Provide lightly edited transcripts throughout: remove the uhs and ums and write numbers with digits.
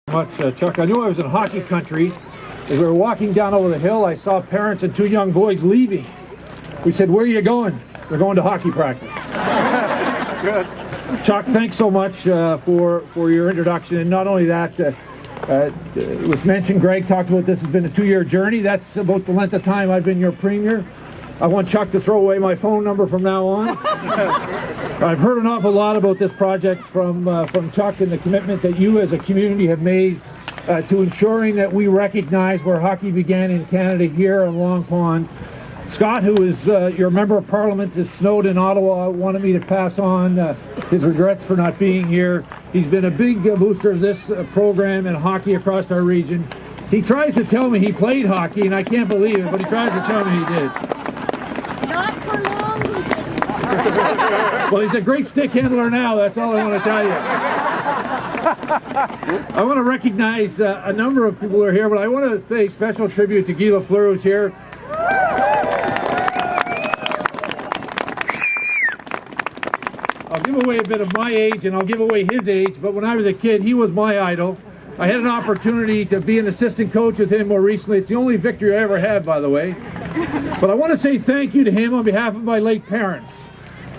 Chuck. I knew I was in hockey country. As we were walking down over the hill, I saw parents and two young boys leaving. We said, "Where are you going?" "They're going to hockey practice." Good. Chuck, thanks so much for your introduction. And not only that, it was mentioned, Greg talked about this has been a 2-year journey. That's about the length of time I've been your premier. I want Chuck to throw away my phone number from now on. I've heard an awful lot about this project from Chuck and the commitment that you as a community have made to ensuring that we recognize where hockey began in Canada here on Long Pond. Scott, who is your member of parliament, is snowed in Ottawa, wanted me to pass on his regrets for not being here. He's been a big booster of this program and hockey across our region. He tries to tell me he played hockey, and I can't believe it, but he tries to tell me he did. Not for long, he didn't. Well, he's a great stick handler now, that's all I want to tell you. I want to recognize a number of people who are here, but I want to pay special tribute to Guy Lafleur, who's here. I'll give away a bit of my age, and I'll give away his age, but when I was a kid, he was my idol. I had an opportunity to be an assistant coach with him more recently. It's the only victory I ever had, by the way. But I want to say thank you to him on behalf of my late parents.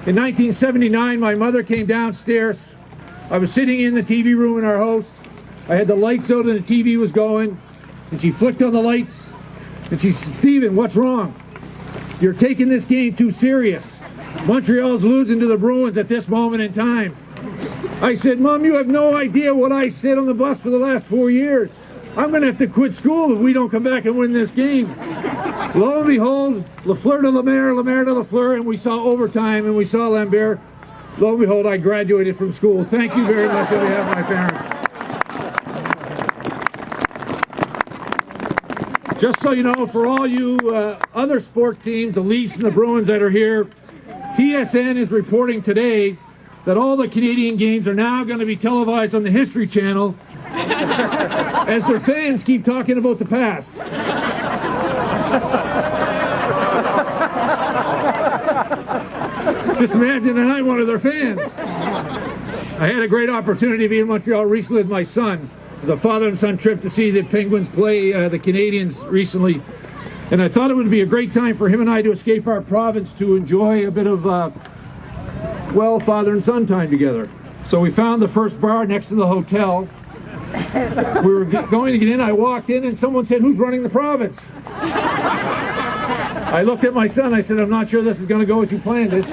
In 1979, my mother came downstairs. I was sitting in the TV room in our house. I had the lights out and the TV was going, and she flicked on the lights, and she said, "Stephen, what's wrong? You're taking this game too serious. Montreal's losing to the Bruins at this moment in time." I said, "Mom, you have no idea what I said on the bus for the last 4 years. I'm going to have to quit school if we don't come back and win this game." Lo and behold, Lafleur to Lemaire, Lemaire to Lafleur, and we saw overtime and we saw Lambert. Lo and behold, I graduated from school. Thank you very much on behalf of my parents. Just so you know, for all you other sport teams, the Leafs and the Bruins that are here, TSN is reporting today that all the Canadian games are now going to be televised on the History Channel as their fans keep talking about the past. Just imagine that I'm one of their fans. I had a great opportunity to be in Montreal recently with my son. It was a father and son trip to see the Penguins play the Canadians recently. And I thought it would be a great time for him and I to escape our province to enjoy a bit of, well, father and son time together. So we found the first bar next to the hotel. We were going to get in. I walked in and someone said, "Who's running the province?" I looked at my son. I said, "I'm not sure this is going to go as you planned it."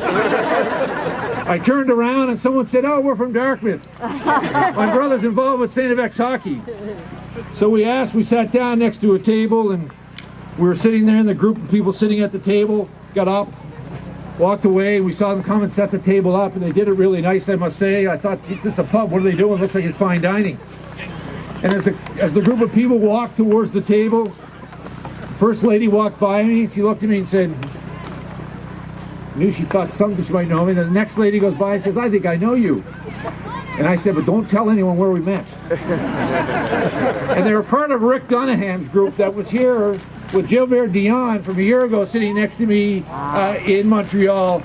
I turned around and someone said, "Oh, we're from Dartmouth. My brother's involved with St. FX hockey." So we sat down next to a table, and we were sitting there, and the group of people sitting at the table got up, walked away. We saw them come and set the table up, and they did it really nice, I must say. I thought, is this a pub? What are they doing? It looks like it's fine dining. And as the group of people walked towards the table, the First Lady walked by me, and she looked at me and said, I knew she thought something she might know me. And the next lady goes by and says, "I think I know you." And I said, "But don't tell anyone where we met." And they were part of Rick Dunahan's group that was here with Gilbert Dion from a year ago, sitting next to me in Montreal.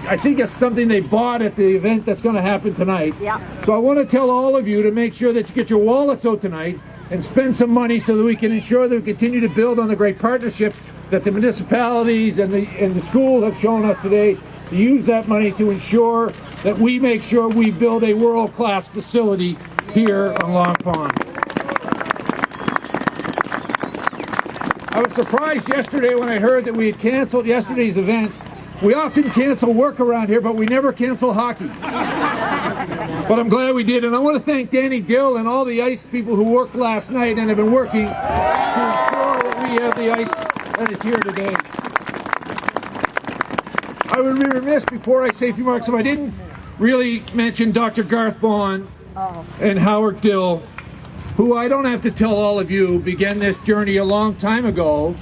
I think it's something they bought at the event that's going to happen tonight. Yeah. So I want to tell all of you to make sure that you get your wallets out tonight and spend some money so that we can ensure that we continue to build on the great partnership that the municipalities and the school have shown us today, to use that money to ensure that we make sure we build a world-class facility here on Long Pond. I was surprised yesterday when I heard that we had canceled yesterday's event. We often cancel work around here, but we never cancel hockey. But I'm glad we did, and I want to thank Danny Dill and all the ice people who worked last night and have been working to ensure that we have the ice that is here today. I would be remiss before I say a few remarks if I didn't really mention Dr. Garth Bond and Howard Dill, who I don't have to tell all of you began this journey a long time ago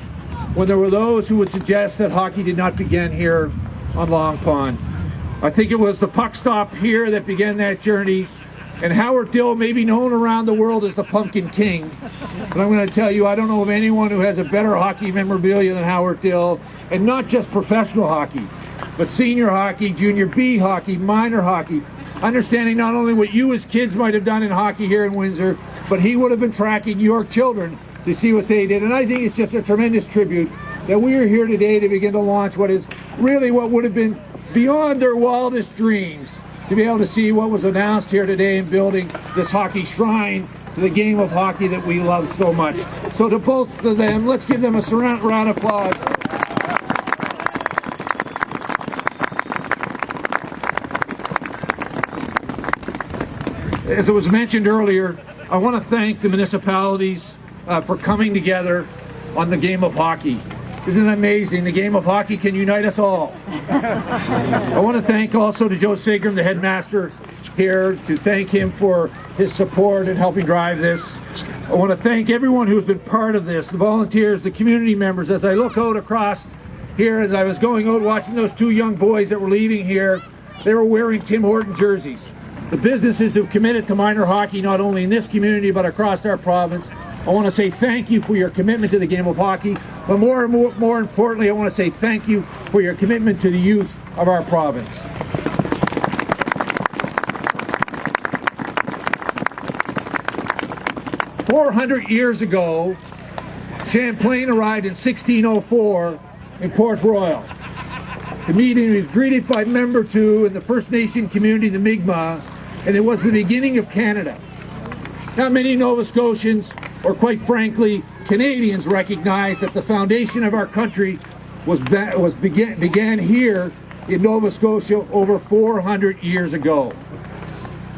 when there were those who would suggest that hockey did not begin here on Long Pond. I think it was the puck stop here that began that journey, and Howard Dill may be known around the world as the Pumpkin King. But I'm going to tell you, I don't know of anyone who has a better hockey memorabilia than Howard Dill, and not just professional hockey, but senior hockey, junior B hockey, minor hockey. understanding not only what you as kids might have done in hockey here in Windsor, but he would have been tracking your children to see what they did. And I think it's just a tremendous tribute that we are here today to begin to launch what is really what would have been beyond their wildest dreams, to be able to see what was announced here today in building this hockey shrine to the game of hockey that we love so much. So to both of them, let's give them a round of applause. As it was mentioned earlier, I want to thank the municipalities for coming together on the game of hockey. Isn't it amazing? The game of hockey can unite us all. I want to thank also to Joe Segram, the headmaster here, to thank him for his support in helping drive this. I want to thank everyone who's been part of this, the volunteers, the community members. As I look out across here, as I was going out watching those two young boys that were leaving here, they were wearing Tim Horton jerseys. The businesses who've committed to minor hockey, not only in this community, but across our province. I want to say thank you for your commitment to the game of hockey, but more importantly, I want to say thank you for your commitment to the youth of our province. "400 years ago, Champlain arrived in 1604 in Port Royal. The meeting was greeted by Member 2 and the First Nation community, the Mi'kmaq, and it was the beginning of Canada. Not many Nova Scotians, or quite frankly, Canadians, recognize that the foundation of our country began here in Nova Scotia over 400 years ago.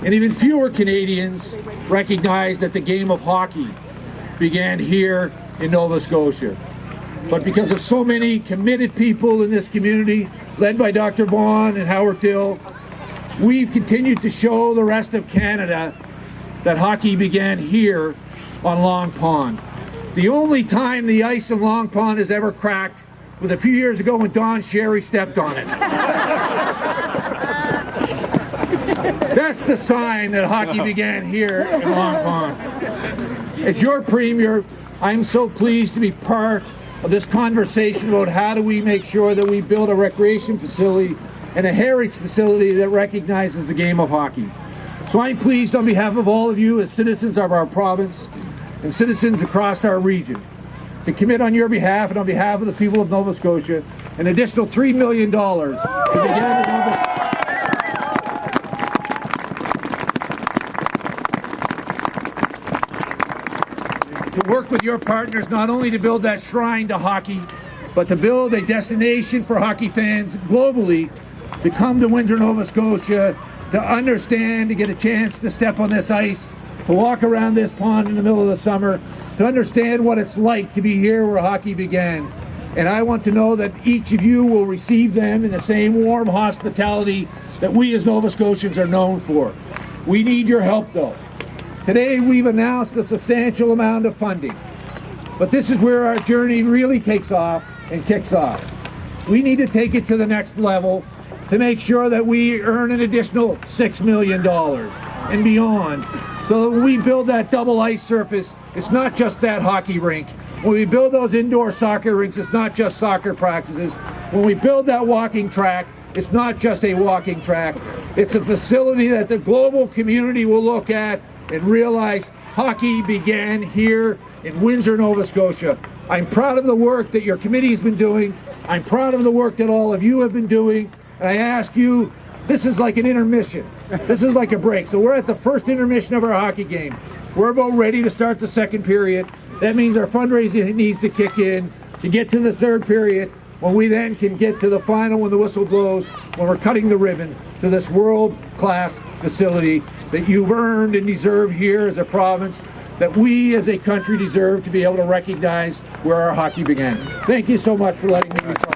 And even fewer Canadians recognize that the game of hockey began here in Nova Scotia. But because of so many committed people in this community, led by Dr. Vaughan and Howard Dill, we've continued to show the rest of Canada that hockey began here on Long Pond. The only time the ice in Long Pond has ever cracked was a few years ago when Don Sherry stepped on it. That's the sign that hockey began here in Long Pond. As your Premier, I'm so pleased to be part of this conversation about how do we make sure that we build a recreation facility and a heritage facility that recognizes the game of hockey. So I'm pleased on behalf of all of you as citizens of our province and citizens across our region to commit on your behalf and on behalf of the people of Nova Scotia an additional $3 million to begin to work with your partners not only to build that shrine to hockey, but to build a destination for hockey fans globally to come to Windsor, Nova Scotia, to understand, to get a chance to step on this ice, to walk around this pond in the middle of the summer, to understand what it's like to be here where hockey began. And I want to know that each of you will receive them in the same warm hospitality that we as Nova Scotians are known for. We need your help though. Today we've announced a substantial amount of funding, but this is where our journey really takes off and kicks off. We need to take it to the next level to make sure that we earn an additional $6 million and beyond. So that when we build that double ice surface, it's not just that hockey rink. When we build those indoor soccer rinks, it's not just soccer practices. When we build that walking track, it's not just a walking track. It's a facility that the global community will look at and realize hockey began here in Windsor, Nova Scotia. I'm proud of the work that your committee has been doing. I'm proud of the work that all of you have been doing. And I ask you, this is like an intermission. This is like a break. So we're at the first intermission of our hockey game. We're about ready to start the second period. That means our fundraising needs to kick in to get to the third period, when we then can get to the final when the whistle blows, when we're cutting the ribbon to this world-class facility that you've earned and deserve here as a province, that we as a country deserve to be able to recognize where our hockey began. Thank you so much for letting me be part.